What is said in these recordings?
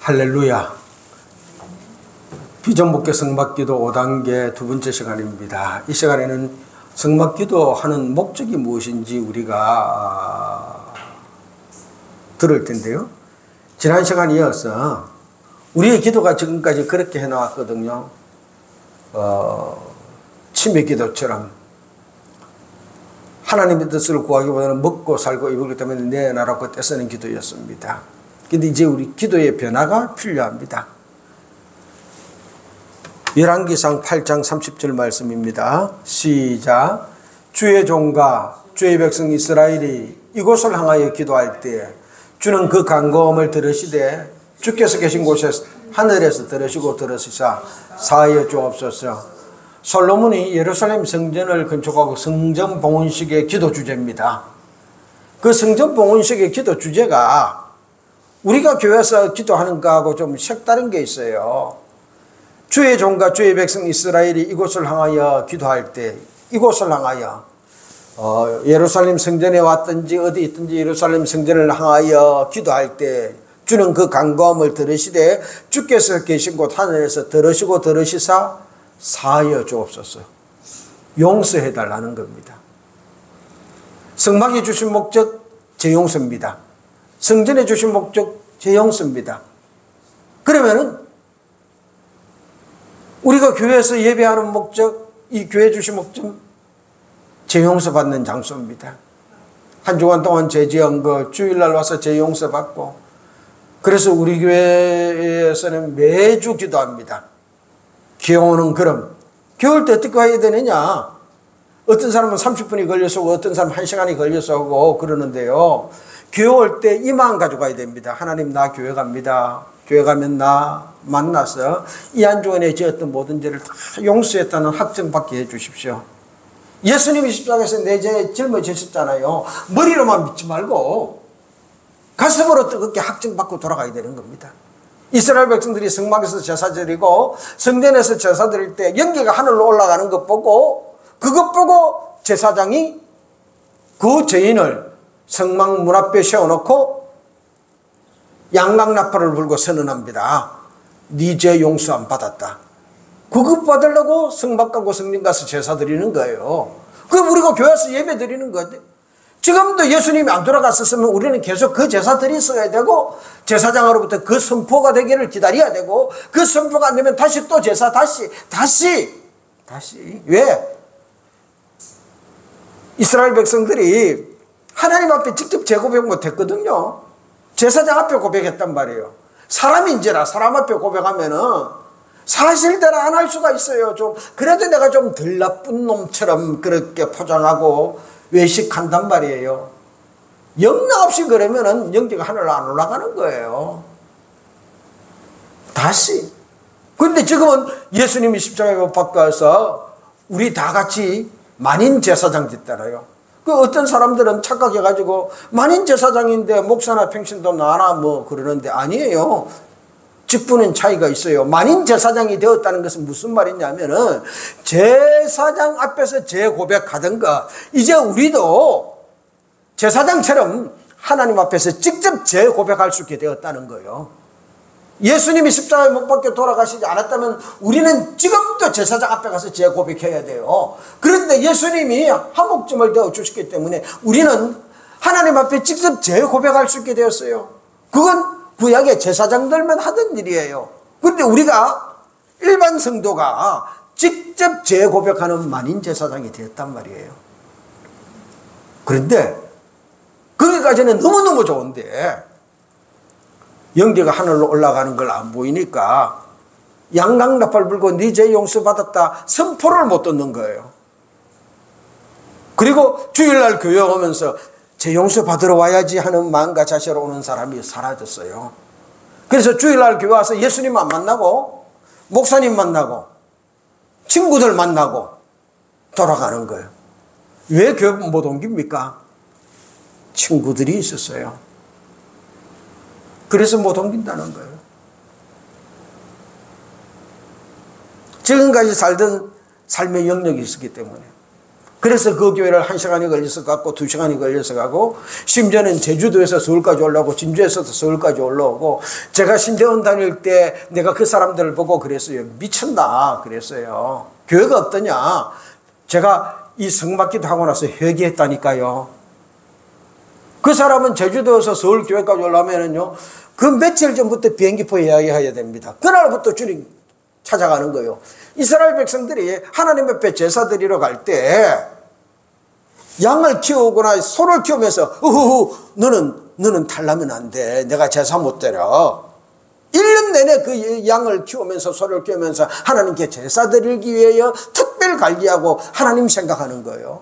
할렐루야. 비전목회 성막기도 5단계 두 번째 시간입니다. 이 시간에는 성막기도 하는 목적이 무엇인지 우리가 들을 텐데요. 지난 시간에 이어서 우리의 기도가 지금까지 그렇게 해나왔거든요. 치매 기도처럼 하나님의 뜻을 구하기보다는 먹고 살고 입을 때문에 내 나라고 떼쓰는 기도였습니다. 근데 이제 우리 기도의 변화가 필요합니다. 열왕기상 8장 30절 말씀입니다. 시작. 주의 종과 주의 백성 이스라엘이 이곳을 향하여 기도할 때 주는 그 간구함을 들으시되 주께서 계신 곳에 하늘에서 들으시사 사하여 주옵소서. 솔로몬이 예루살렘 성전을 건축하고 성전 봉헌식의 기도 주제입니다. 그 성전 봉헌식의 기도 주제가 우리가 교회에서 기도하는 거하고 좀 색다른 게 있어요. 주의 종과 주의 백성 이스라엘이 이곳을 향하여 기도할 때 이곳을 향하여 예루살렘 성전에 왔든지 어디 있든지 예루살렘 성전을 향하여 기도할 때 주는 그 간구함을 들으시되 주께서 계신 곳 하늘에서 들으시사 사하여 주옵소서. 용서해 달라는 겁니다. 성막이 주신 목적 재용서입니다. 성전에 주신 목적 재용서입니다. 그러면은 우리가 교회에서 예배하는 목적, 이 교회 주신 목적 재용서 받는 장소입니다. 한 주간 동안 죄 지은 거 주일날 와서 재용서 받고, 그래서 우리 교회에서는 매주 기도합니다. 기온은 그럼 겨울 때 어떻게 해야 되느냐? 어떤 사람은 30분이 걸려서 오고 어떤 사람은 1시간이 걸려서 오고 그러는데요. 교회 올 때 이만 가져가야 됩니다. 하나님, 나 교회 갑니다. 교회 가면 나 만나서 이 한 주간에 지었던 모든 죄를 다 용서했다는 확증받게 해 주십시오. 예수님이 십자가에서 내 죄 짊어지셨잖아요. 머리로만 믿지 말고 가슴으로 뜨겁게 확증받고 돌아가야 되는 겁니다. 이스라엘 백성들이 성막에서 제사 드리고 성전에서 제사 드릴 때 연기가 하늘로 올라가는 것 보고, 그것 보고 제사장이 그 죄인을 성막 문 앞에 세워놓고 양강나팔을 불고 선언합니다. 네 죄 용서 안 받았다. 그것 받으려고 성막 가고 성전 가서 제사 드리는 거예요. 그럼 우리가 교회에서 예배 드리는 거예요. 지금도 예수님이 안 돌아갔었으면 우리는 계속 그 제사 드렸어야 되고, 제사장으로부터 그 선포가 되기를 기다려야 되고, 그 선포가 안 되면 다시 또 제사 다시. 왜? 이스라엘 백성들이 하나님 앞에 직접 재고백 못했거든요. 제사장 앞에 고백했단 말이에요. 사람인지라 사람 앞에 고백하면은 사실대로 안 할 수가 있어요. 좀 그래도 내가 좀 덜 나쁜 놈처럼 그렇게 포장하고 외식한단 말이에요. 영락 없이 그러면은 영기가 하늘로 안 올라가는 거예요. 다시. 그런데 지금은 예수님이 십자가에 못 박혀서 우리 다 같이 만인 제사장 됐잖아요. 그 어떤 사람들은 착각해가지고 만인 제사장인데 목사나 평신도 나나 뭐 그러는데 아니에요. 직분은 차이가 있어요. 만인 제사장이 되었다는 것은 무슨 말이냐면은 제사장 앞에서 재고백하던가 이제 우리도 제사장처럼 하나님 앞에서 직접 재고백할 수 있게 되었다는 거예요. 예수님이 십자가에 못 박혀 돌아가시지 않았다면 우리는 지금도 제사장 앞에 가서 재고백해야 돼요. 그런데 예수님이 한목점을 되어 주셨기 때문에 우리는 하나님 앞에 직접 재고백할 수 있게 되었어요. 그건 구약의 제사장들만 하던 일이에요. 그런데 우리가 일반 성도가 직접 재고백하는 만인 제사장이 되었단 말이에요. 그런데 거기까지는 너무너무 좋은데 영계가 하늘로 올라가는 걸 안 보이니까 양강나팔 불고 네 죄 용서받았다 선포를 못 듣는 거예요. 그리고 주일날 교회 오면서 죄 용서 받으러 와야지 하는 마음과 자세로 오는 사람이 사라졌어요. 그래서 주일날 교회 와서 예수님 안 만나고 목사님 만나고 친구들 만나고 돌아가는 거예요. 왜 교회 못 옮깁니까? 친구들이 있었어요. 그래서 못 옮긴다는 거예요. 지금까지 살던 삶의 영역이 있었기 때문에 그래서 그 교회를 1시간이 걸려서 갔고 2시간이 걸려서 가고, 심지어는 제주도에서 서울까지 올라오고 진주에서도 서울까지 올라오고, 제가 신대원 다닐 때 내가 그 사람들을 보고 그랬어요. 미쳤나 그랬어요. 교회가 없더냐. 제가 이 성막기도 하고 나서 회개했다니까요. 그 사람은 제주도에서 서울교회까지 올라오면은요, 그 며칠 전부터 비행기표 이야기해야 됩니다. 그날부터 주님 찾아가는 거예요. 이스라엘 백성들이 하나님 앞에 제사 드리러 갈 때 양을 키우거나 소를 키우면서 너는 탈라면 안 돼. 내가 제사 못 드려. 1년 내내 그 양을 키우면서 소를 키우면서 하나님께 제사 드리기 위하여 특별 관리하고 하나님 생각하는 거예요.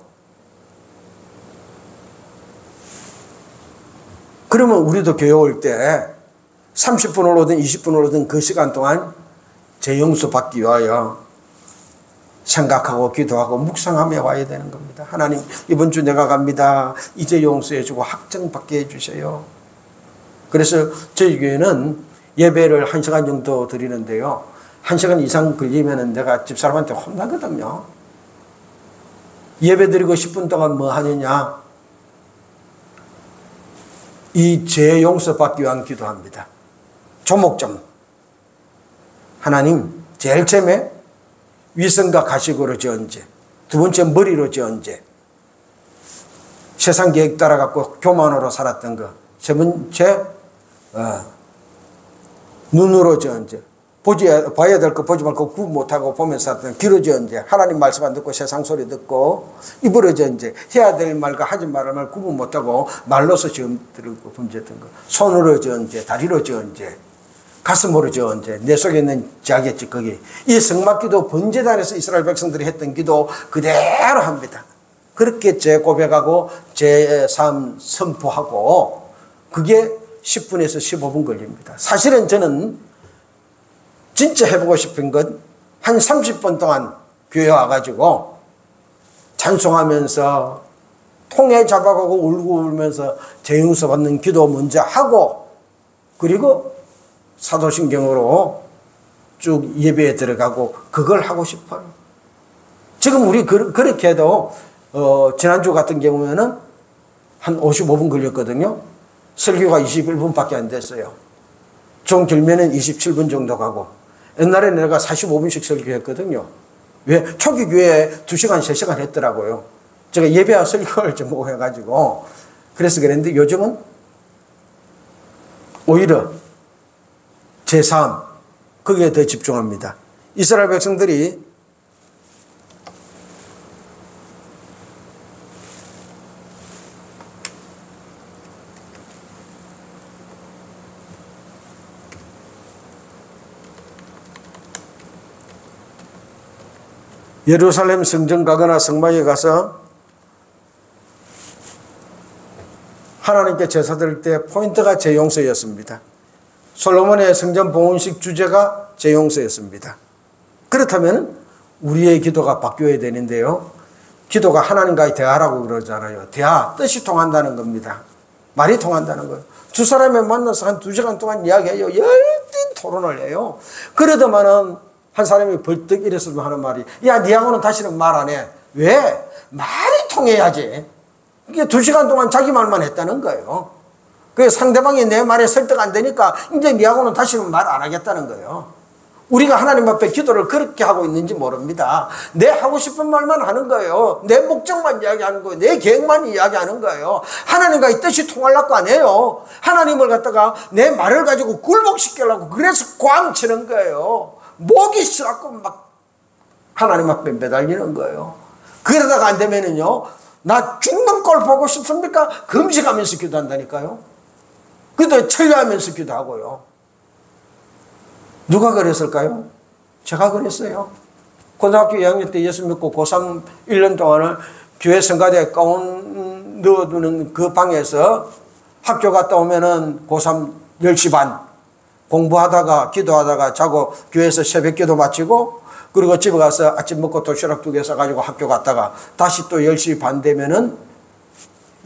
그러면 우리도 교회 올 때 30분을 오든 20분을 오든 그 시간 동안 재용서 받기 위하여 생각하고 기도하고 묵상하며 와야 되는 겁니다. 하나님, 이번 주 내가 갑니다. 이제 용서해 주고 확정받게 해 주세요. 그래서 저희 교회는 예배를 1시간 정도 드리는데요, 1시간 이상 걸리면 내가 집사람한테 혼나거든요. 예배 드리고 10분 동안 뭐 하느냐? 이 죄 용서 받기 위한 기도합니다. 조목점. 하나님, 제일 처음에 위선과 가식으로 지은 죄, 두 번째 머리로 지은 죄, 세상 계획 따라갖고 교만으로 살았던 거, 세 번째 눈으로 지은 죄, 봐야 될 거 보지 말고 구분 못하고 보면서 살았던 귀로 지은 죄, 하나님 말씀 안 듣고 세상 소리 듣고 입으로 지은 죄, 해야 될 말과 하지 말을 말 구분 못하고 말로서 지음들고 범죄했던 거, 손으로 지은 죄, 다리로 지은 죄, 가슴으로 지은 죄, 내 속에 있는 죄겠지. 거기 이 성막기도 번제단에서 이스라엘 백성들이 했던 기도 그대로 합니다. 그렇게 죄 고백하고 죄 삶 선포하고, 그게 10분에서 15분 걸립니다. 사실은 저는 진짜 해보고 싶은 건 한 30분 동안 교회 와가지고 찬송하면서 통에 잡아가고 울고 울면서 재용서 받는 기도 먼저 하고, 그리고 사도신경으로 쭉 예배에 들어가고, 그걸 하고 싶어요. 지금 우리 그렇게 해도 지난주 같은 경우에는 한 55분 걸렸거든요. 설교가 21분밖에 안 됐어요. 좀 길면은 27분 정도 가고, 옛날에 내가 45분씩 설교했거든요. 왜? 초기 교회에 2시간, 3시간 했더라고요. 제가 예배와 설교를 좀 해가지고. 그래서 그랬는데 요즘은 오히려 제 삶, 거기에 더 집중합니다. 이스라엘 백성들이 예루살렘 성전 가거나 성막에 가서 하나님께 제사 드릴 때 포인트가 재용서였습니다. 솔로몬의 성전 봉헌식 주제가 재용서였습니다. 그렇다면 우리의 기도가 바뀌어야 되는데요, 기도가 하나님과의 대화라고 그러잖아요. 대화, 뜻이 통한다는 겁니다. 말이 통한다는 거예요. 두 사람이 만나서 한 2시간 동안 이야기해요. 열띤 토론을 해요. 그러더만은 한 사람이 벌떡 일어서도 하는 말이, 야, 니하고는 다시는 말 안 해. 왜? 말이 통해야지. 이게 2시간 동안 자기 말만 했다는 거예요. 그래서 상대방이 내 말에 설득 안 되니까 이제 니하고는 다시는 말 안 하겠다는 거예요. 우리가 하나님 앞에 기도를 그렇게 하고 있는지 모릅니다. 내 하고 싶은 말만 하는 거예요. 내 목적만 이야기하는 거예요. 내 계획만 이야기하는 거예요. 하나님과 이 뜻이 통하려고 안 해요. 하나님을 갖다가 내 말을 가지고 굴복시키려고 그래서 꽝 치는 거예요. 목이 싫어갖고 막 하나님 앞에 매달리는 거예요. 그러다가 안 되면은요, 나 죽는 꼴 보고 싶습니까? 금식하면서 기도한다니까요. 그래도 철야하면서 기도하고요. 누가 그랬을까요? 제가 그랬어요. 고등학교 2학년 때 예수 믿고 고3 1년 동안을 교회 성가대 가운 넣어두는 그 방에서 학교 갔다 오면은 고3 10시 반 공부하다가 기도하다가 자고 교회에서 새벽 기도 마치고, 그리고 집에 가서 아침 먹고 도시락 2개 싸가지고 학교 갔다가 다시 또 10시 반 되면은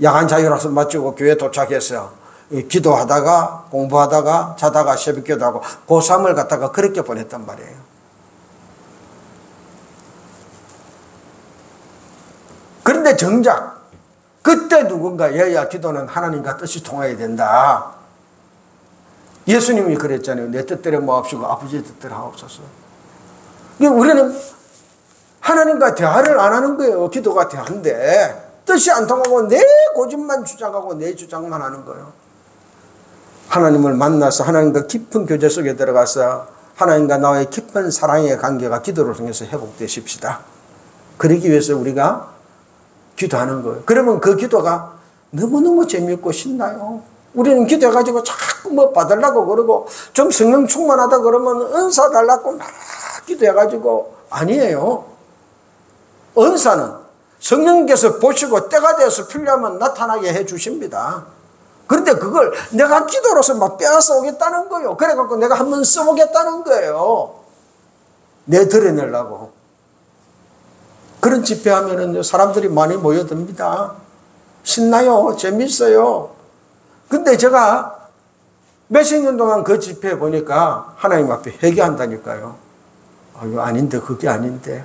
야간 자율학습 마치고 교회 도착해서 기도하다가 공부하다가 자다가 새벽 기도하고 고3을 갖다가 그렇게 보냈단 말이에요. 그런데 정작 그때 누군가 해야 기도는 하나님과 뜻이 통해야 된다. 예수님이 그랬잖아요. 내 뜻대로 모합시고 아버지의 뜻대로 하옵소서. 우리는 하나님과 대화를 안 하는 거예요. 기도가 대화인데 뜻이 안 통하고 내 고집만 주장하고 내 주장만 하는 거예요. 하나님을 만나서 하나님과 깊은 교제 속에 들어가서 하나님과 나의 깊은 사랑의 관계가 기도를 통해서 회복되십시다. 그러기 위해서 우리가 기도하는 거예요. 그러면 그 기도가 너무너무 재미있고 신나요. 우리는 기도해가지고 자꾸 뭐 받으려고 그러고 좀 성령 충만하다 그러면 은사 달라고 막 기도해가지고 아니에요. 은사는 성령께서 보시고 때가 되어서 필요하면 나타나게 해 주십니다. 그런데 그걸 내가 기도로서 막 빼앗아 오겠다는 거예요. 그래갖고 내가 한번 써보겠다는 거예요. 내 드러내려고. 그런 집회하면은 사람들이 많이 모여듭니다. 신나요. 재밌어요. 근데 제가 몇십 년 동안 그 집회 보니까 하나님 앞에 회개한다니까요. 이거 아닌데, 그게 아닌데.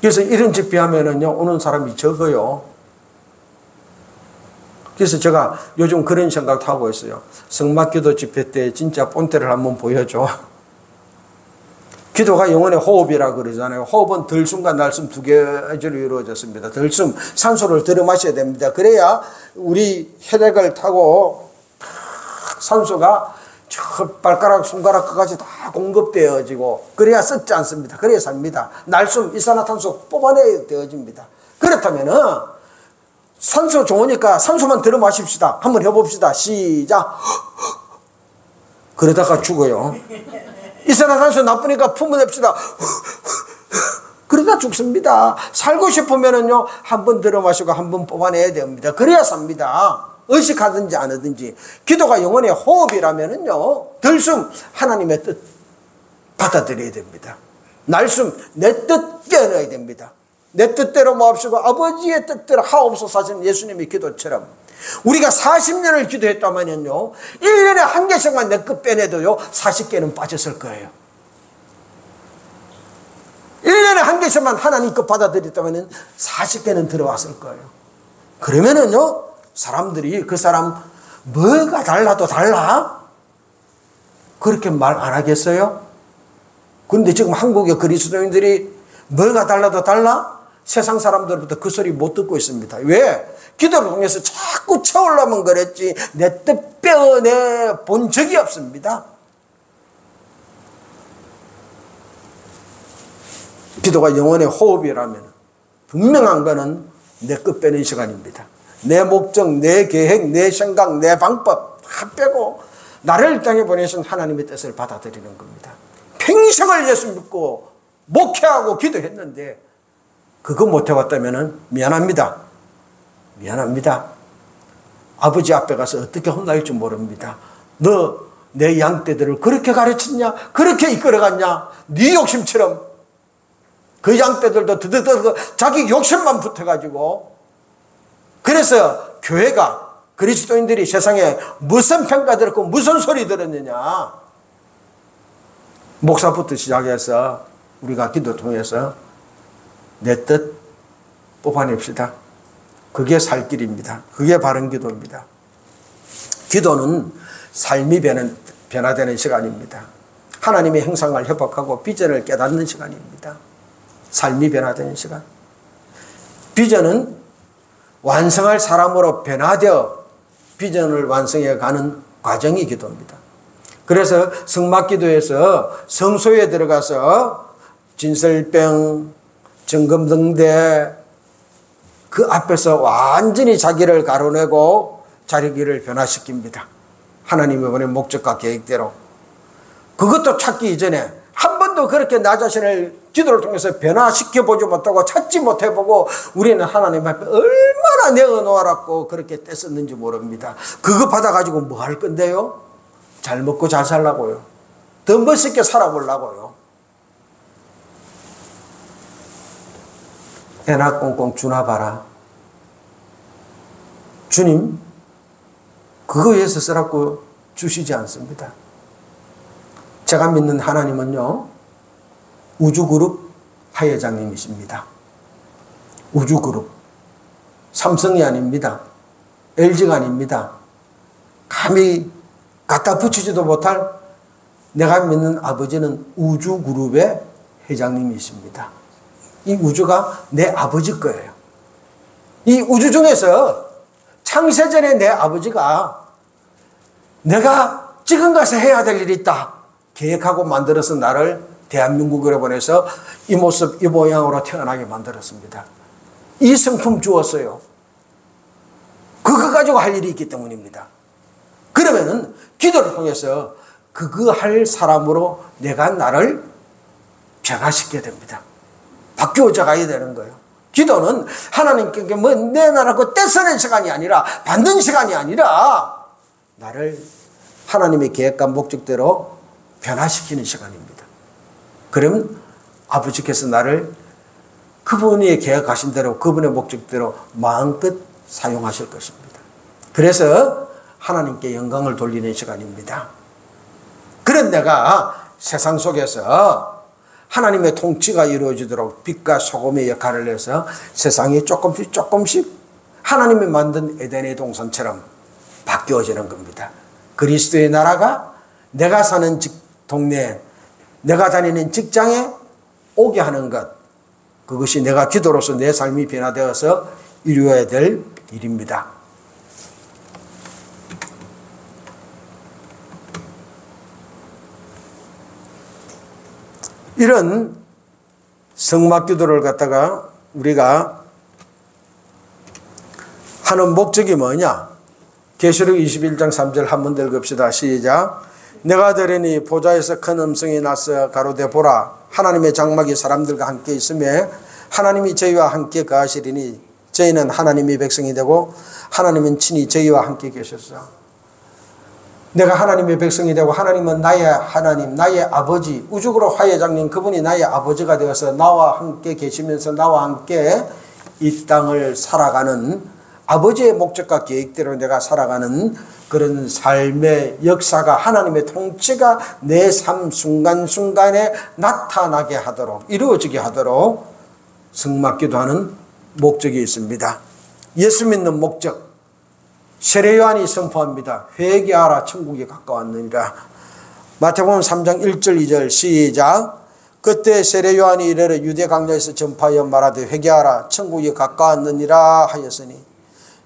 그래서 이런 집회 하면은요, 오는 사람이 적어요. 그래서 제가 요즘 그런 생각도 하고 있어요. 성막기도 집회 때 진짜 본때를 한번 보여줘. 기도가 영혼의 호흡이라 그러잖아요. 호흡은 들숨과 날숨 두 가지로 이루어졌습니다. 들숨, 산소를 들여 마셔야 됩니다. 그래야 우리 혈액을 타고 산소가 저 발가락, 손가락 끝까지 다 공급되어지고 그래야 썩지 않습니다. 그래야 삽니다. 날숨, 이산화탄소 뽑아내야 되어집니다. 그렇다면은 산소 좋으니까 산소만 들여 마십시다. 한번 해봅시다. 시작. 그러다가 죽어요. 이산화탄소 나쁘니까 품어냅시다. 그러다 죽습니다. 살고 싶으면은요, 한 번 들여 마시고 한 번 뽑아내야 됩니다. 그래야 삽니다. 의식하든지 안 하든지. 기도가 영혼의 호흡이라면은요, 들숨, 하나님의 뜻 받아들여야 됩니다. 날숨, 내 뜻 깨어나야 됩니다. 내 뜻대로 모합시고 아버지의 뜻대로 하옵소서 하신 예수님의 기도처럼 우리가 40년을 기도했다면요, 1년에 한 개씩만 내 것 빼내도요, 40개는 빠졌을 거예요. 1년에 한 개씩만 하나님 것 받아들였다면 40개는 들어왔을 거예요. 그러면은요, 사람들이 그 사람 뭐가 달라도 달라? 그렇게 말 안 하겠어요? 근데 지금 한국의 그리스도인들이 뭐가 달라도 달라? 세상 사람들부터 그 소리 못 듣고 있습니다. 왜? 기도를 통해서 자꾸 채우려면 그랬지 내 뜻 빼어내 본 적이 없습니다. 기도가 영혼의 호흡이라면 분명한 거는 내 끝 빼는 시간입니다. 내 목적, 내 계획, 내 생각, 내 방법 다 빼고 나를 땅에 보내신 하나님의 뜻을 받아들이는 겁니다. 평생을 예수 믿고 목회하고 기도했는데 그거 못해왔다면 미안합니다. 미안합니다. 아버지 앞에 가서 어떻게 혼날지 모릅니다. 너 내 양떼들을 그렇게 가르쳤냐? 그렇게 이끌어갔냐? 네 욕심처럼 그 양떼들도 드득드득 자기 욕심만 붙어가지고 그래서 교회가 그리스도인들이 세상에 무슨 평가 들었고 무슨 소리 들었느냐? 목사부터 시작해서 우리가 기도 통해서 내 뜻 뽑아냅시다. 그게 살 길입니다. 그게 바른 기도입니다. 기도는 삶이 변화되는 시간입니다. 하나님의 형상을 회복하고 비전을 깨닫는 시간입니다. 삶이 변화되는 시간. 비전은 완성할 사람으로 변화되어 비전을 완성해 가는 과정이 기도입니다. 그래서 성막기도에서 성소에 들어가서 진설병, 정금등대 그 앞에서 완전히 자기를 가로내고 자기를 변화시킵니다. 하나님의 보낸 목적과 계획대로. 그것도 찾기 이전에 한 번도 그렇게 나 자신을 기도를 통해서 변화시켜보지 못하고 찾지 못해보고 우리는 하나님 앞에 얼마나 내어놓아놨고 그렇게 떼었는지 모릅니다. 그거 받아가지고 뭐 할 건데요? 잘 먹고 잘 살라고요. 더 멋있게 살아보려고요. 애나 꽁꽁 주나 봐라. 주님, 그거 위해서 쓰라고 주시지 않습니다. 제가 믿는 하나님은요, 우주그룹 하회장님이십니다. 우주그룹, 삼성이 아닙니다. LG가 아닙니다. 감히 갖다 붙이지도 못할 내가 믿는 아버지는 우주그룹의 회장님이십니다. 이 우주가 내 아버지 거예요. 이 우주 중에서 창세전에 내 아버지가 내가 지금 가서 해야 될 일이 있다 계획하고 만들어서 나를 대한민국으로 보내서 이 모습 이 모양으로 태어나게 만들었습니다. 이 성품 주었어요. 그거 가지고 할 일이 있기 때문입니다. 그러면은 기도를 통해서 그거 할 사람으로 내가 나를 변화시켜야 됩니다. 바뀌어져 가야 되는 거예요. 기도는 하나님께 뭐 내 나라고 떼쓰는 시간이 아니라 받는 시간이 아니라 나를 하나님의 계획과 목적대로 변화시키는 시간입니다. 그럼 아버지께서 나를 그분이 계획하신 대로 그분의 목적대로 마음껏 사용하실 것입니다. 그래서 하나님께 영광을 돌리는 시간입니다. 그런 내가 세상 속에서 하나님의 통치가 이루어지도록 빛과 소금의 역할을 해서 세상이 조금씩 하나님이 만든 에덴의 동산처럼 바뀌어지는 겁니다. 그리스도의 나라가 내가 사는 동네, 내가 다니는 직장에 오게 하는 것, 그것이 내가 기도로서 내 삶이 변화되어서 이루어야 될 일입니다. 이런 성막기도를 갖다가 우리가 하는 목적이 뭐냐? 계시록 21장 3절 한번 읽읍시다. 시작. 내가 들으니 보좌에서 큰 음성이 나서 가로되 보라 하나님의 장막이 사람들과 함께 있으며 하나님이 저희와 함께 거하시리니 저희는 하나님의 백성이 되고 하나님은 친히 저희와 함께 계셨어. 내가 하나님의 백성이 되고 하나님은 나의 하나님, 나의 아버지, 우주그룹 화회장님 그분이 나의 아버지가 되어서 나와 함께 계시면서 나와 함께 이 땅을 살아가는 아버지의 목적과 계획대로 내가 살아가는 그런 삶의 역사가 하나님의 통치가 내 삶 순간순간에 나타나게 하도록 이루어지게 하도록 성막기도하는 목적이 있습니다. 예수 믿는 목적 세례 요한이 선포합니다. 회개하라 천국이 가까웠느니라. 마태복음 3장 1절 2절 시작. 그때 세례 요한이 이르러 유대 강야에서 전파하여 말하되 회개하라 천국이 가까웠느니라 하였으니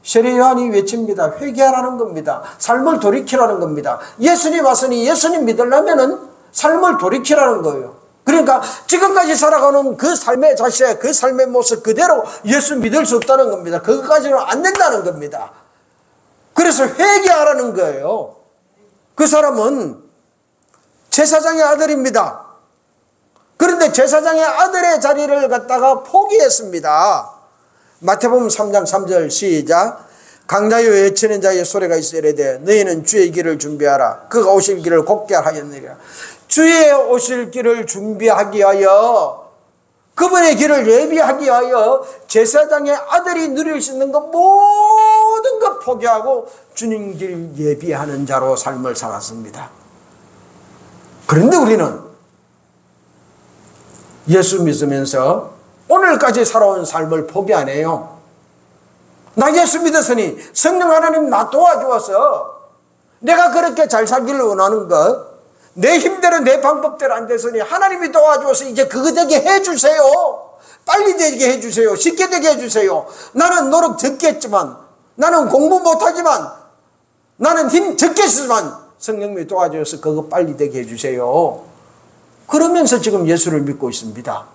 세례 요한이 외칩니다. 회개하라는 겁니다. 삶을 돌이키라는 겁니다. 예수님 왔으니 예수님 믿으려면은 삶을 돌이키라는 거예요. 그러니까 지금까지 살아가는 그 삶의 자세, 그 삶의 모습 그대로 예수 믿을 수 없다는 겁니다. 그것까지는 안 된다는 겁니다. 그래서 회개하라는 거예요. 그 사람은 제사장의 아들입니다. 그런데 제사장의 아들의 자리를 갖다가 포기했습니다. 마태복음 3장 3절 시작. 강야에 외치는 자의 소리가 있어 이르되 너희는 주의 길을 준비하라. 그가 오실 길을 곱게 하였느니라. 주의 오실 길을 준비하기 위하여 그분의 길을 예비하기 위하여 제사장의 아들이 누릴 수 있는 것 모든 것 포기하고 주님 길 예비하는 자로 삶을 살았습니다. 그런데 우리는 예수 믿으면서 오늘까지 살아온 삶을 포기 안 해요. 나 예수 믿었으니 성령 하나님 나 도와주어서 내가 그렇게 잘 살기를 원하는 것, 내 힘대로 내 방법대로 안 됐으니 하나님이 도와줘서 이제 그거 되게 해주세요. 빨리 되게 해주세요. 쉽게 되게 해주세요. 나는 노력 적게 했지만, 나는 공부 못하지만, 나는 힘 적게 쓰지만 성령님이 도와줘서 그거 빨리 되게 해주세요. 그러면서 지금 예수를 믿고 있습니다.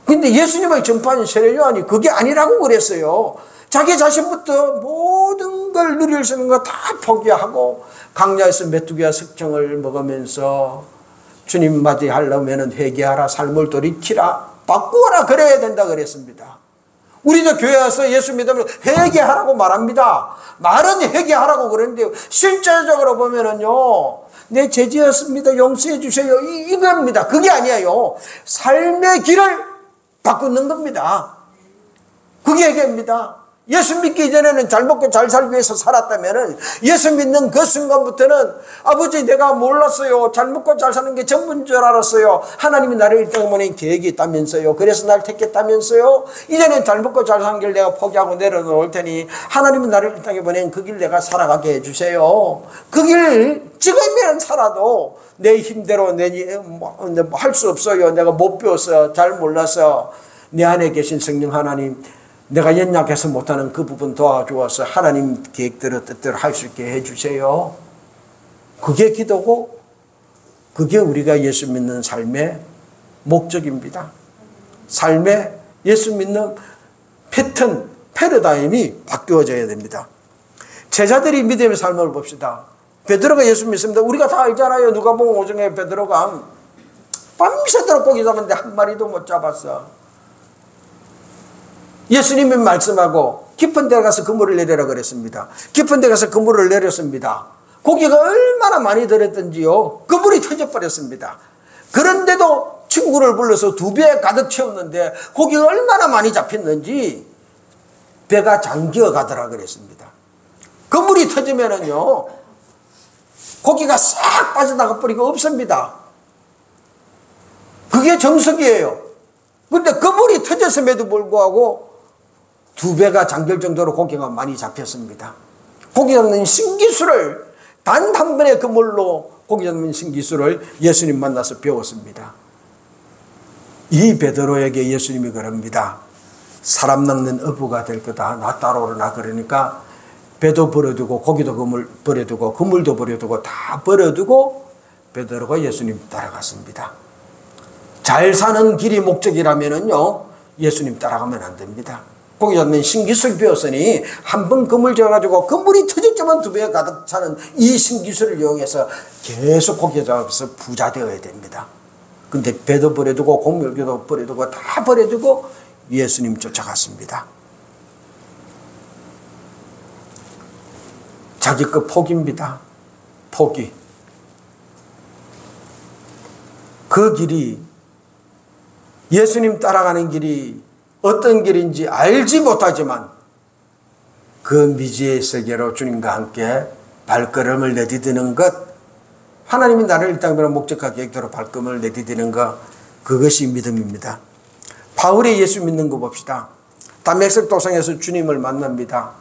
근데 예수님의 전파하는 세례 요한이 그게 아니라고 그랬어요. 자기 자신부터 모든 걸 누릴 수 있는 거 다 포기하고 강야에서 메뚜기와 석청을 먹으면서 주님 맞이하려면 회개하라, 삶을 돌이키라, 바꾸어라 그래야 된다 그랬습니다. 우리도 교회 와서 예수 믿으면 회개하라고 말합니다. 말은 회개하라고 그러는데 실제적으로 보면은요, 내 죄지었습니다, 용서해 주세요, 이겁니다. 그게 아니에요. 삶의 길을 바꾸는 겁니다. 그게 회개입니다. 예수 믿기 이전에는 잘 먹고 잘 살기 위해서 살았다면 예수 믿는 그 순간부터는 아버지 내가 몰랐어요. 잘 먹고 잘 사는 게 전부인 줄 알았어요. 하나님이 나를 1등 보낸 계획이 있다면서요. 그래서 날 택했다면서요. 이제는 잘 먹고 잘 사는 길 내가 포기하고 내려놓을 테니 하나님이 나를 1등에 보낸 그 길 내가 살아가게 해주세요. 그 길 지금이면 살아도 내 힘대로 할 수 없어요. 내가 못 배워서 잘 몰라서 내 안에 계신 성령 하나님 내가 연약해서 못하는 그 부분 도와주어서 하나님 계획대로 뜻대로 할 수 있게 해주세요. 그게 기도고 그게 우리가 예수 믿는 삶의 목적입니다. 삶의 예수 믿는 패턴, 패러다임이 바뀌어져야 됩니다. 제자들이 믿음의 삶을 봅시다. 베드로가 예수 믿습니다. 우리가 다 알잖아요. 누가복음 5장에 베드로가 밤새도록 고기 잡았는데 한 마리도 못 잡았어. 예수님이 말씀하고 깊은 데 가서 그물을 내려라 그랬습니다. 깊은 데 가서 그물을 내렸습니다. 고기가 얼마나 많이 들었던지요. 그물이 터져버렸습니다. 그런데도 친구를 불러서 2배 가득 채웠는데 고기가 얼마나 많이 잡혔는지 배가 잠겨 가더라 그랬습니다. 그물이 터지면은요 고기가 싹 빠져나가 버리고 없습니다. 그게 정석이에요. 그런데 그물이 터졌음에도 불구하고 2배가 잠길 정도로 고기가 많이 잡혔습니다. 고기 잡는 신기술을 단 한 번의 그물로 고기 잡는 신기술을 예수님 만나서 배웠습니다. 이 베드로에게 예수님이 그럽니다. 사람 낚는 어부가 될 거다. 나 따라오라. 그러니까 배도 버려두고 고기도 버려두고 그물도 버려두고 다 버려두고 베드로가 예수님 따라갔습니다. 잘 사는 길이 목적이라면요 예수님 따라가면 안 됩니다. 고기 잡는 신기술 배웠으니 한 번 그물 잡아가지고 그물이 터졌지만 2배가 가득 차는 이 신기술을 이용해서 계속 고기 잡아서 부자 되어야 됩니다. 근데 배도 버려두고 곡물도 버려두고 다 버려두고 예수님 쫓아갔습니다. 자기 것 포기입니다. 포기. 그 길이 예수님 따라가는 길이 어떤 길인지 알지 못하지만 그 미지의 세계로 주님과 함께 발걸음을 내디디는 것, 하나님이 나를 이 땅으로 목적과 계획대로 발걸음을 내디디는 것, 그것이 믿음입니다. 바울이 예수 믿는 거 봅시다. 담메섹 도상에서 주님을 만납니다.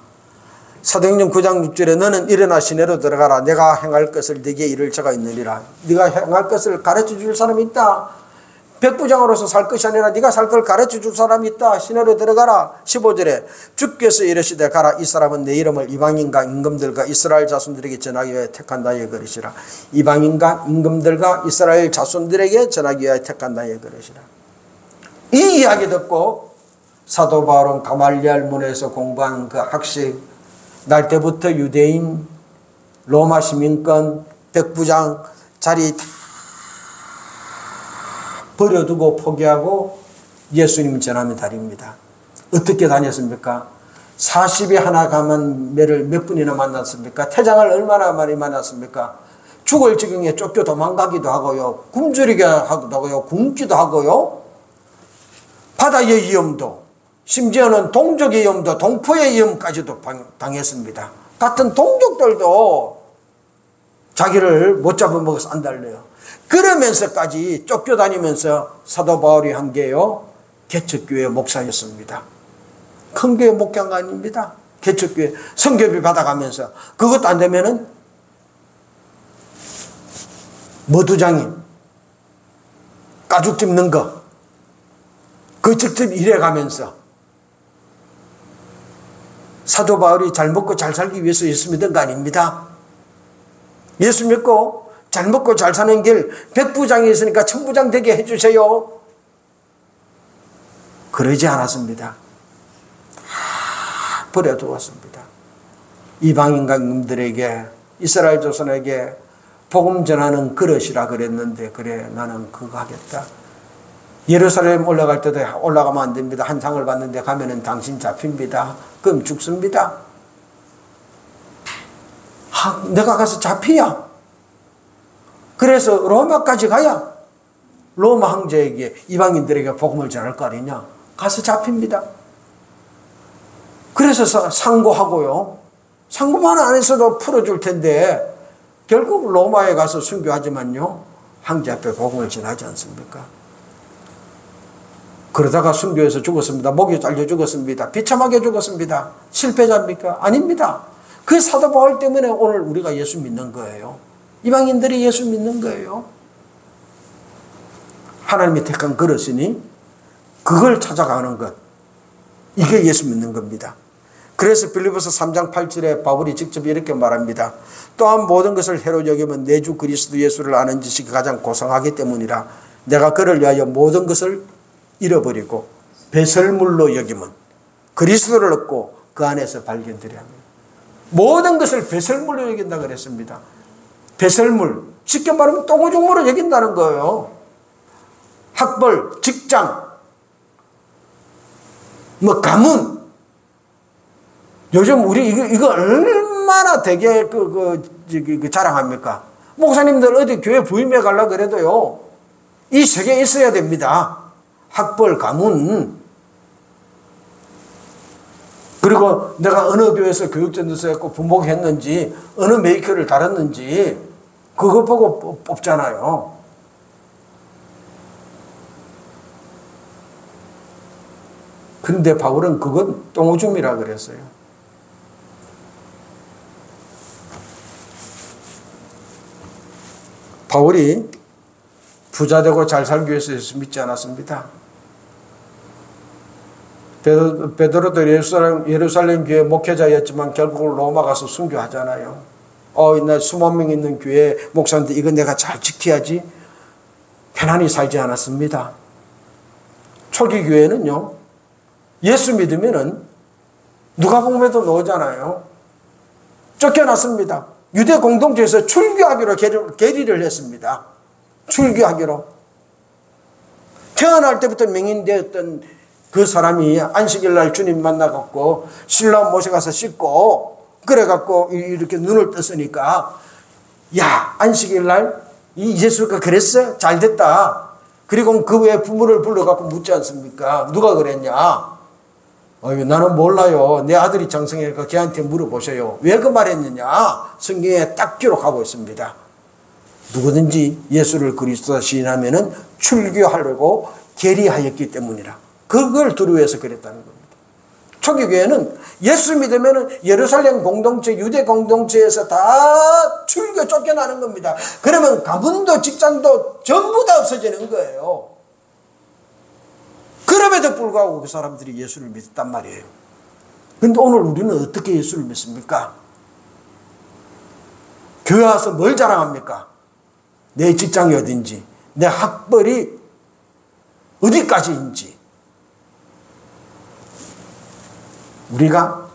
사도행전 9장 6절에 너는 일어나 시내로 들어가라. 내가 행할 것을 네게 이를 자가 있느니라. 네가 행할 것을 가르쳐 줄 사람이 있다. 백부장으로서 살 것이 아니라 네가 살 걸 가르쳐 줄 사람이 있다. 시내로 들어가라. 15절에 주께서 이르시되 가라. 이 사람은 내 이름을 이방인과 임금들과 이스라엘 자손들에게 전하기 위하여 택한 나의 그릇이라. 이방인과 임금들과 이스라엘 자손들에게 전하기 위하여 택한 나의 그릇이라. 이 이야기 듣고 사도 바울은 가말리알 문에서 공부한 그 학식, 날 때부터 유대인, 로마 시민권, 백부장 자리 다 버려두고 포기하고 예수님 전하며 다닙니다. 어떻게 다녔습니까? 40에 하나 가만 매를 몇 분이나 만났습니까? 태장을 얼마나 많이 만났습니까? 죽을 지경에 쫓겨 도망가기도 하고요. 굶주리게 하기도 하고요. 굶기도 하고요. 바다의 위험도, 심지어는 동족의 위험도, 동포의 위험까지도 당했습니다. 같은 동족들도 자기를 못 잡아먹어서 안 달래요. 그러면서까지 쫓겨다니면서 사도 바울이 한 게요, 개척교회 목사였습니다. 큰 교회 목회한 거 아닙니다. 개척교회 성교비 받아가면서 그것도 안 되면은 머두장인 가죽 찝는 거 그 직접 일해가면서 사도 바울이 잘 먹고 잘 살기 위해서 예수 믿은 거 아닙니다. 예수 믿고 잘 먹고 잘 사는 길, 백부장이 있으니까 천부장 되게 해주세요. 그러지 않았습니다. 다 버려두었습니다. 이방인과 임금들에게, 이스라엘 조선에게 복음 전하는 그릇이라 그랬는데, 그래 나는 그거 하겠다. 예루살렘 올라갈 때도 올라가면 안 됩니다. 한 상을 받는데 가면은 당신 잡힙니다. 그럼 죽습니다. 내가 가서 잡히야. 그래서 로마까지 가야 로마 황제에게, 이방인들에게 복음을 전할 거 아니냐. 가서 잡힙니다. 그래서 상고하고요. 상고만 안 했어도 풀어줄 텐데 결국 로마에 가서 순교하지만요. 황제 앞에 복음을 전하지 않습니까? 그러다가 순교해서 죽었습니다. 목이 잘려 죽었습니다. 비참하게 죽었습니다. 실패자입니까? 아닙니다. 그 사도 바울 때문에 오늘 우리가 예수 믿는 거예요. 이방인들이 예수 믿는 거예요. 하나님이 택한 그릇이니 그걸 찾아가는 것. 이게 예수 믿는 겁니다. 그래서 빌립보서 3장 8절에 바울이 직접 이렇게 말합니다. 또한 모든 것을 해로 여기면 내 주 그리스도 예수를 아는 지식이 가장 고상하기 때문이라. 내가 그를 위하여 모든 것을 잃어버리고 배설물로 여기면 그리스도를 얻고 그 안에서 발견되려 합니다. 모든 것을 배설물로 여긴다 그랬습니다. 배설물, 쉽게 말하면 똥오줌으로 여긴다는 거예요. 학벌, 직장, 가문. 요즘 우리 이거 얼마나 되게 자랑합니까? 목사님들 어디 교회 부임해 가려고 그래도요, 이 세 개 있어야 됩니다. 학벌, 가문. 그리고 내가 어느 교회에서 교육전도서 했고 분복했는지, 어느 메이커를 달았는지, 그거 보고 뽑잖아요. 근데 바울은 그건 똥오줌이라 그랬어요. 바울이 부자되고 잘 살기 위해서 예수 믿지 않았습니다. 베드로도 예루살렘 교회 목회자였지만 결국은 로마 가서 순교하잖아요. 나 수만 명 있는 교회 목사인데 이거 내가 잘 지켜야지. 편안히 살지 않았습니다. 초기 교회는요, 예수 믿으면은 누가복음에도 나오잖아요. 쫓겨났습니다. 유대 공동체에서 출교하기로 계리를 했습니다. 출교하기로. 태어날 때부터 맹인되었던 그 사람이 안식일 날 주님 만나갖고 신랑 모셔가서 씻고 그래갖고 이렇게 눈을 떴으니까, 야, 안식일 날 이 예수가 그랬어? 잘 됐다. 그리고 그 외에 부모를 불러갖고 묻지 않습니까? 누가 그랬냐? 나는 몰라요. 내 아들이 장성이니까 걔한테 물어보세요. 왜 그 말했느냐? 성경에 딱 기록하고 있습니다. 누구든지 예수를 그리스도라 시인하면은 출교하려고 계리하였기 때문이라. 그걸 두려워해서 그랬다는 겁니다. 초기 교회는 예수 믿으면은 예루살렘 공동체, 유대 공동체에서 다 출교 쫓겨나는 겁니다. 그러면 가문도 직장도 전부 다 없어지는 거예요. 그럼에도 불구하고 그 사람들이 예수를 믿었단 말이에요. 그런데 오늘 우리는 어떻게 예수를 믿습니까? 교회 와서 뭘 자랑합니까? 내 직장이 어딘지, 내 학벌이 어디까지인지. 우리가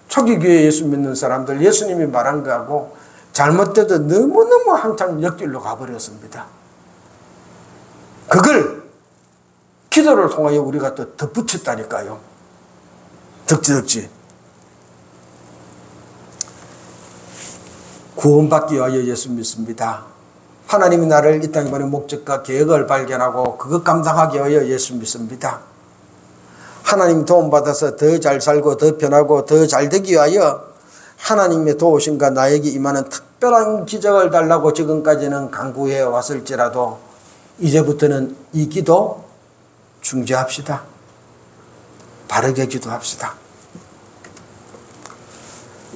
초기 교회 예수 믿는 사람들, 예수님이 말한 거하고 잘못돼도 너무너무 한참 옆길로 가버렸습니다. 그걸 기도를 통하여 우리가 또 덧붙였다니까요. 덕지덕지. 구원받기 위하여 예수 믿습니다. 하나님이 나를 이 땅에 보낸 목적과 계획을 발견하고 그것 감당하기 위하여 예수 믿습니다. 하나님 도움받아서 더 잘 살고 더 편하고 더 잘 되기 위하여 하나님의 도우심과 나에게 임하는 특별한 기적을 달라고 지금까지는 간구해 왔을지라도 이제부터는 이 기도 중재합시다. 바르게 기도합시다.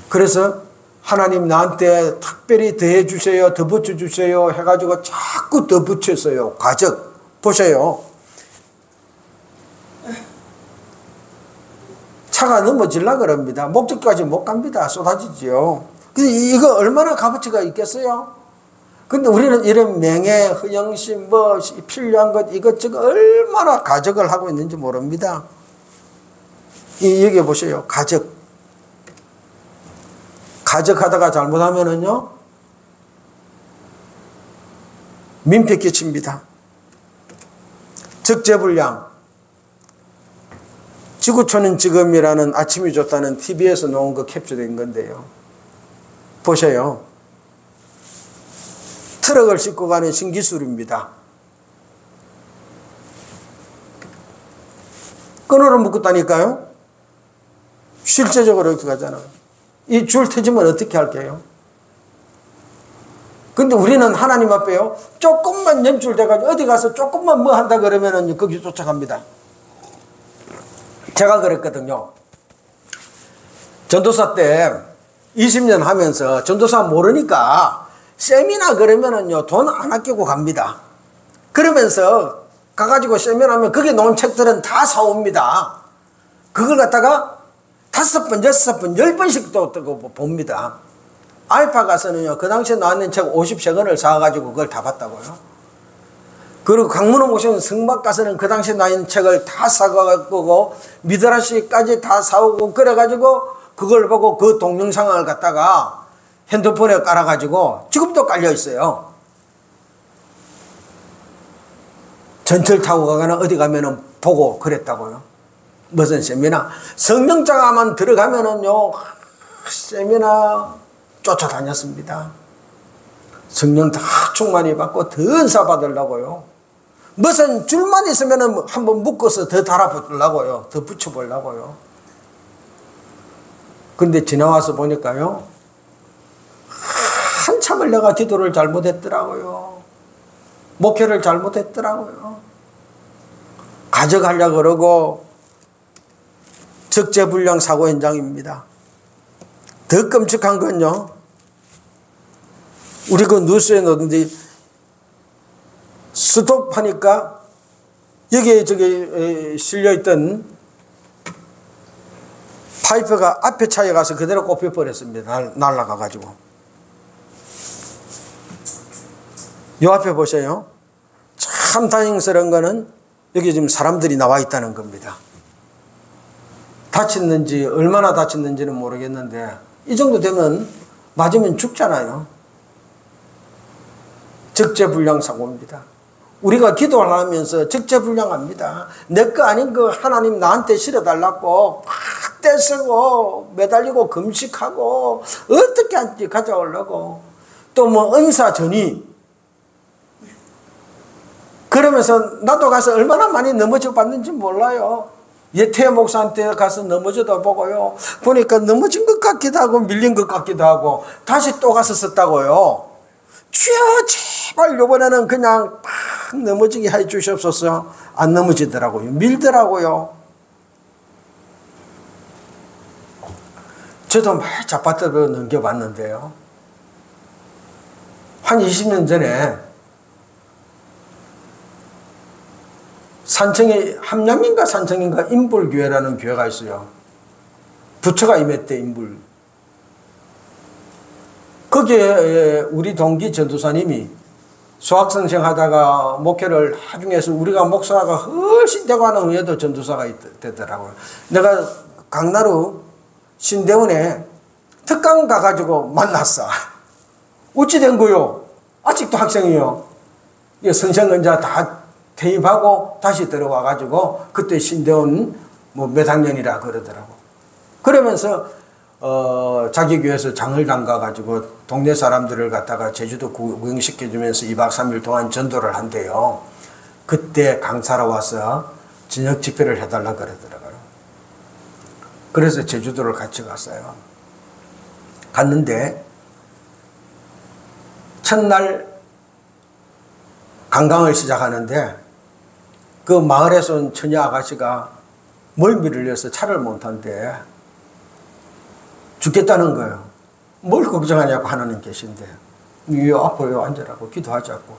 그래서 하나님 나한테 특별히 더해 주세요, 더 붙여 주세요 해가지고 자꾸 더 붙였어요. 과적 보세요. 차가 넘어질라 그럽니다. 목적까지 못 갑니다. 쏟아지죠. 근데 이거 얼마나 값어치가 있겠어요? 근데 우리는 이런 명예, 허영심, 필요한 것 이것저것 얼마나 가적을 하고 있는지 모릅니다. 여기 보세요. 가적하다가 잘못하면은요, 민폐 끼칩니다. 적재불량. 지구촌은 지금이라는 아침이 좋다는 TV에서 나온 거 캡처된 건데요. 보세요. 트럭을 싣고 가는 신기술입니다. 끈으로 묶었다니까요. 실제적으로 이렇게 가잖아요. 이 줄 터지면 어떻게 할게요? 근데 우리는 하나님 앞에요, 조금만 연출돼가지고 어디 가서 조금만 뭐 한다 그러면은 거기 쫓아갑니다. 제가 그랬거든요. 전도사 때 20년 하면서 전도사 모르니까 세미나 그러면은요, 돈 안 아끼고 갑니다. 그러면서 가가지고 세미나하면 거기 놓은 책들은 다 사옵니다. 그걸 갖다가 5번, 6번, 10번씩 또 봅니다. 알파 가서는요, 그 당시에 나왔는 책 50세권을 사가지고 그걸 다 봤다고요. 그리고 강문호 모시는 성막 가서는 그 당시에 나온 책을 다 사가지고 미드라시까지 다 사오고 그래가지고 그걸 보고 그 동영상을 갖다가 핸드폰에 깔아가지고 지금도 깔려 있어요. 전철 타고 가거나 어디 가면은 보고 그랬다고요. 무슨 세미나? 성령자가만 들어가면은요, 세미나 쫓아다녔습니다. 성령 다 충만히 받고 더 은사 받으려고요. 무슨 줄만 있으면은 한번 묶어서 더 달아보려고요. 더 붙여보려고요. 근데 지나와서 보니까요, 한참을 내가 기도를 잘못했더라고요. 목회를 잘못했더라고요. 가져가려고 그러고 적재불량 사고 현장입니다. 더 끔찍한 건요, 우리 그 뉴스에 넣었는데 스톱하니까 여기에 저기 실려있던 파이프가 앞에 차에 가서 그대로 꼽혀버렸습니다. 날아가가지고. 요 앞에 보세요. 참 다행스러운 거는 여기 지금 사람들이 나와 있다는 겁니다. 다쳤는지 얼마나 다쳤는지는 모르겠는데 이 정도 되면 맞으면 죽잖아요. 적재불량 사고입니다. 우리가 기도를 하면서 적재불량합니다. 내 거 아닌 거 하나님 나한테 실어달라고 팍 떼쓰고 매달리고 금식하고 어떻게 한지 가져오려고 또 뭐 은사 전이 그러면서 나도 가서 얼마나 많이 넘어져 봤는지 몰라요. 예태 목사한테 가서 넘어져도 보고요. 보니까 넘어진 것 같기도 하고 밀린 것 같기도 하고 다시 또 가서 썼다고요. 주여 제발 요번에는 그냥 팍 넘어지게 해 주시옵소서. 안 넘어지더라고요. 밀더라고요. 저도 많이 잡아뜯어 넘겨봤는데요. 한 20년 전에 산청에 함양인가 산청인가 인불교회라는 교회가 있어요. 부처가 임했대. 인불. 거기에 우리 동기 전도사님이 수학선생 하다가 목회를 하중해서 우리가 목사가 훨씬 되고 하는 후에도 전도사가 되더라고요. 내가 강나루 신대원에 특강 가가지고 만났어. 어찌 된 거요? 아직도 학생이요. 선생은자 다 퇴임하고 다시 들어와가지고 그때 신대원 뭐 몇 학년이라 그러더라고. 그러면서 자기 교회에서 장을 담가가지고 동네 사람들을 갖다가 제주도 구경시켜주면서 2박 3일 동안 전도를 한대요. 그때 강사로 와서 저녁 집회를 해달라 그러더라고요. 그래서 제주도를 같이 갔어요. 갔는데 첫날 관광을 시작하는데 그 마을에서 온 처녀 아가씨가 멀미를 해서 차를 못 탄대. 죽겠다는 거예요. 뭘 걱정하냐고 하나님 계신데 이 앞으로 앉으라고 기도하자고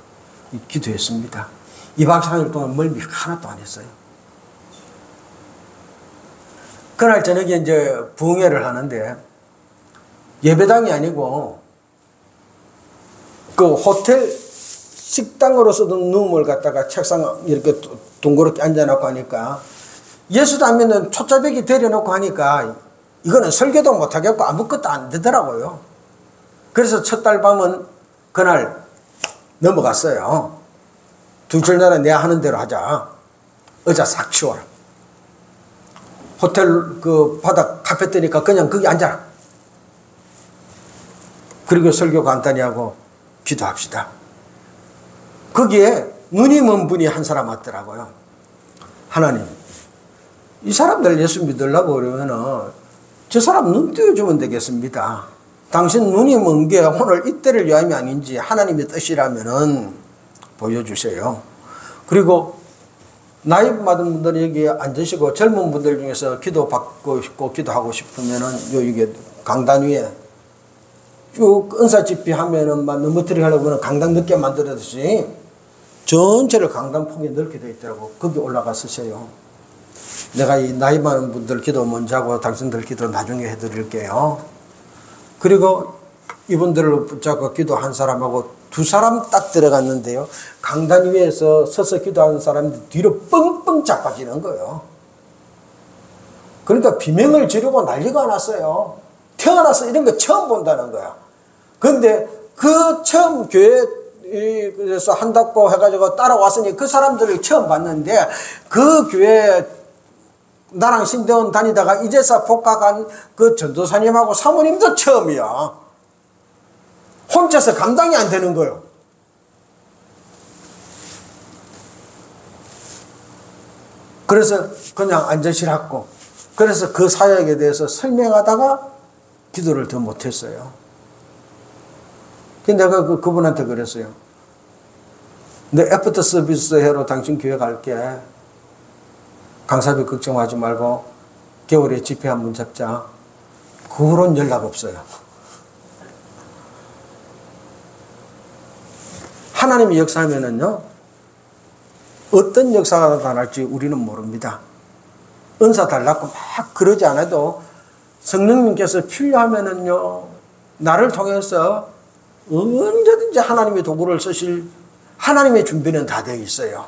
기도했습니다. 2박 3일 동안 멀미 하나도 안 했어요. 그날 저녁에 이제 부흥회를 하는데 예배당이 아니고 그 호텔 식당으로서도 누움을 갖다가 책상 이렇게 동그랗게 앉아놓고 하니까 예수도 안 믿는 초짜배기 데려놓고 하니까 이거는 설교도 못하겠고 아무것도 안 되더라고요. 그래서 첫 달 밤은 그날 넘어갔어요. 둘째 날은 내가 하는 대로 하자. 의자 싹 치워라. 호텔 그 바닥 카페 뜨니까 그냥 거기 앉아라. 그리고 설교 간단히 하고 기도합시다. 거기에 눈이 먼 분이 한 사람 왔더라고요. 하나님, 이 사람들 예수 믿으려고 그러면은 저 사람 눈 띄워주면 되겠습니다. 당신 눈이 먼 게 오늘 이때를 위함이 아닌지 하나님의 뜻이라면은 보여주세요. 그리고 나이 받은 분들이 여기 앉으시고 젊은 분들 중에서 기도 받고 싶고 기도하고 싶으면은 이게 강단 위에 쭉 은사 집회 하면은 막 넘어뜨리게 하려고 강당 늦게 만들었듯이 전체를 강당 폭이 넓게 되어 있더라고. 거기 올라가 서세요. 내가 이 나이 많은 분들 기도 먼저 하고 당신들 기도 나중에 해드릴게요. 그리고 이분들을 붙잡고 기도한 사람하고 두 사람 딱 들어갔는데요. 강단 위에서 서서 기도하는 사람들 뒤로 뻥뻥 자빠지는 거예요. 그러니까 비명을 지르고 난리가 났어요. 태어나서 이런 거 처음 본다는 거야. 그런데 그 처음 교회에서 한다고 해가지고 따라왔으니 그 사람들을 처음 봤는데 그 교회 나랑 신대원 다니다가 이제서 복학한 그 전도사님하고 사모님도 처음이야. 혼자서 감당이 안 되는 거예요. 그래서 그냥 앉으시라고. 그래서 그 사역에 대해서 설명하다가 기도를 더 못했어요. 근데 내가 그분한테 그랬어요. 내 애프터 서비스 해로 당신 교회 갈게. 강사비 걱정하지 말고 겨울에 집회 한번 잡자. 그 후로는 연락 없어요. 하나님이 역사하면은요, 어떤 역사가 나타날지 우리는 모릅니다. 은사 달라고 막 그러지 않아도 성령님께서 필요하면은요, 나를 통해서 언제든지 하나님의 도구를 쓰실 하나님의 준비는 다 되어 있어요.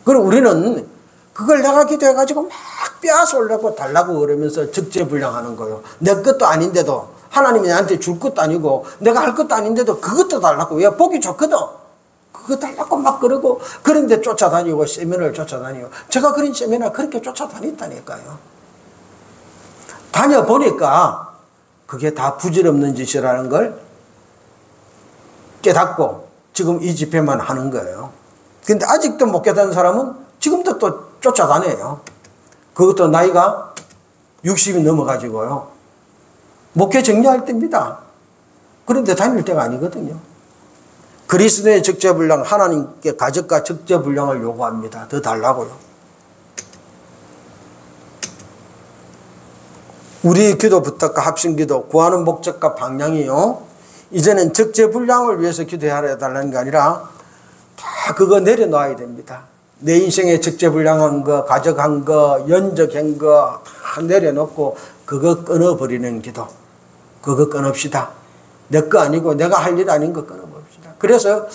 그리고 우리는 그걸 내가 기도해가지고 막 빼앗으려고 달라고 그러면서 적재불량하는 거예요. 내 것도 아닌데도 하나님이 나한테 줄 것도 아니고 내가 할 것도 아닌데도 그것도 달라고. 왜? 보기 좋거든. 그거 달라고 막 그러고 그런데 쫓아다니고 세미나를 쫓아다니고 제가 그런 세미나 그렇게 쫓아다녔다니까요. 다녀보니까 그게 다 부질없는 짓이라는 걸 깨닫고 지금 이 집회만 하는 거예요. 근데 아직도 못 깨닫는 사람은 지금도 또 쫓아다녀요. 그것도 나이가 60이 넘어가지고요. 목회 정리할 때입니다. 그런데 다닐 때가 아니거든요. 그리스도의 적재분량, 하나님께 가적과 적재분량을 요구합니다. 더 달라고요. 우리 기도 부탁과 합심기도 구하는 목적과 방향이요. 이제는 적재분량을 위해서 기도해야 달라는 게 아니라 다 그거 내려놔야 됩니다. 내 인생에 적재분량한 거, 가져간 거, 연적한 거 다 내려놓고 그거 끊어버리는 기도. 그거 끊읍시다. 내 거 아니고 내가 할 일 아닌 거 끊어봅시다. 그래서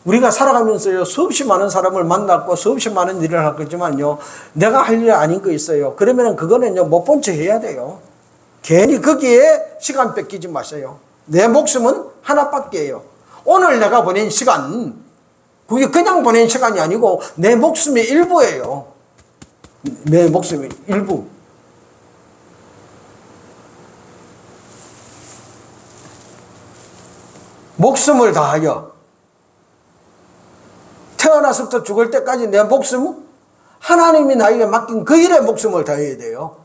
우리가 살아가면서요, 수없이 많은 사람을 만났고 수없이 많은 일을 할 거지만요, 내가 할 일 아닌 거 있어요. 그러면 그거는요, 못 본 척 해야 돼요. 괜히 거기에 시간 뺏기지 마세요. 내 목숨은 하나밖에예요. 오늘 내가 보낸 시간, 그게 그냥 보낸 시간이 아니고 내 목숨의 일부예요. 내 목숨의 일부. 목숨을 다하여 태어나서부터 죽을 때까지 내 목숨은 하나님이 나에게 맡긴 그 일에 목숨을 다해야 돼요.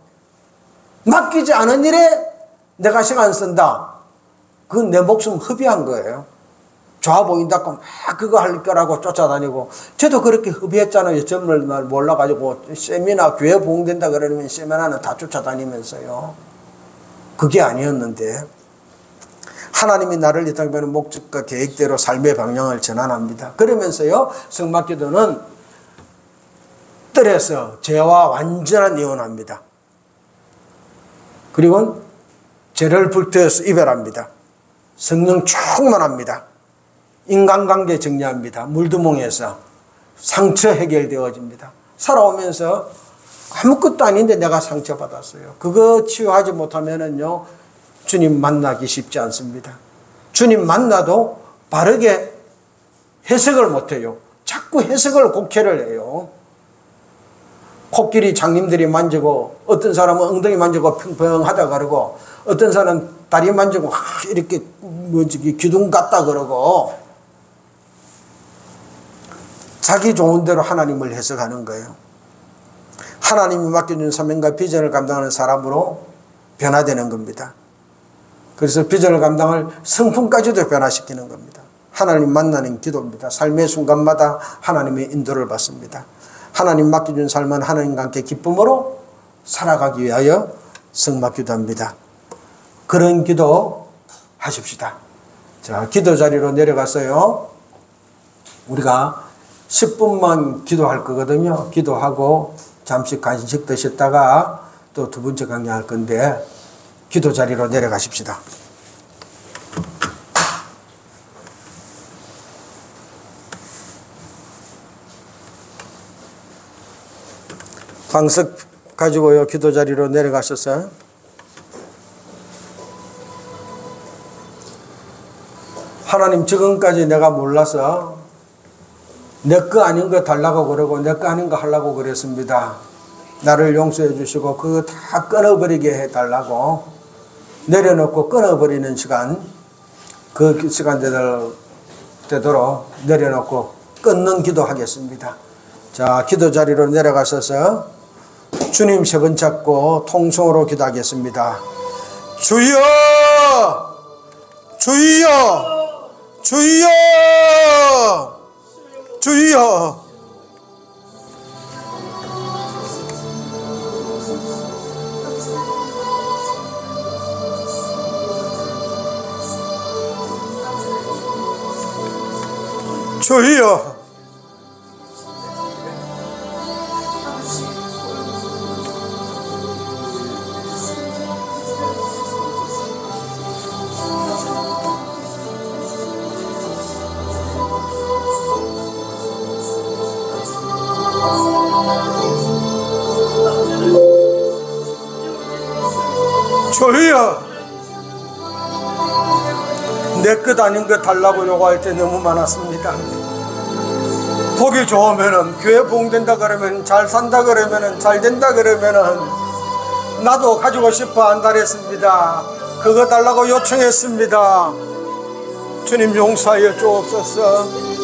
맡기지 않은 일에 내가 시간 쓴다. 그건 내 목숨 허비한 거예요. 좋아 보인다고 막 그거 할 거라고 쫓아다니고, 저도 그렇게 허비했잖아요. 젊은 날 몰라가지고 세미나 교회 부흥된다 그러면 세미나는 다 쫓아다니면서요. 그게 아니었는데 하나님이 나를 이 땅에 보내는 목적과 계획대로 삶의 방향을 전환합니다. 그러면서요, 성막기도는 뜰에서 죄와 완전한 이혼합니다. 그리고 죄를 불태워서 이별합니다. 성령 충만합니다. 인간관계 정리합니다. 물두멍에서 상처 해결되어집니다. 살아오면서 아무것도 아닌데 내가 상처받았어요. 그거 치유하지 못하면은요, 주님 만나기 쉽지 않습니다. 주님 만나도 바르게 해석을 못해요. 자꾸 해석을 곡해를 해요. 코끼리 장님들이 만지고, 어떤 사람은 엉덩이 만지고 평평하다 그러고, 어떤 사람은 다리 만지고 이렇게 기둥 같다 그러고, 자기 좋은 대로 하나님을 해석하는 거예요. 하나님이 맡겨준 사명과 비전을 감당하는 사람으로 변화되는 겁니다. 그래서 비전을 감당할 성품까지도 변화시키는 겁니다. 하나님 만나는 기도입니다. 삶의 순간마다 하나님의 인도를 받습니다. 하나님 맡겨준 삶은 하나님과 함께 기쁨으로 살아가기 위하여 성막기도합니다. 그런 기도 하십시다. 자, 기도 자리로 내려가서요. 우리가 10분만 기도할 거거든요. 기도하고 잠시 간식 드셨다가 또 두 번째 강의할 건데 기도 자리로 내려가십시다. 방석 가지고요. 기도 자리로 내려가셔서 하나님, 지금까지 내가 몰라서 내 거 아닌 거 달라고 그러고 내 거 아닌 거 하려고 그랬습니다. 나를 용서해 주시고 그거 다 끊어버리게 해달라고 내려놓고 끊어버리는 시간, 그 시간 되도록 내려놓고 끊는 기도 하겠습니다. 자, 기도 자리로 내려가셔서 주님 세 번 잡고 통성으로 기도하겠습니다. 주여! 주여! 주여! 주여! 주여! 주여! 내 것 아닌 것 달라고 요구할 때 너무 많았습니다. 보기 좋으면은, 교회 봉된다 그러면, 잘 산다 그러면은, 잘 된다 그러면은 나도 가지고 싶어 안달했습니다. 그거 달라고 요청했습니다. 주님 용서하여 주옵소서.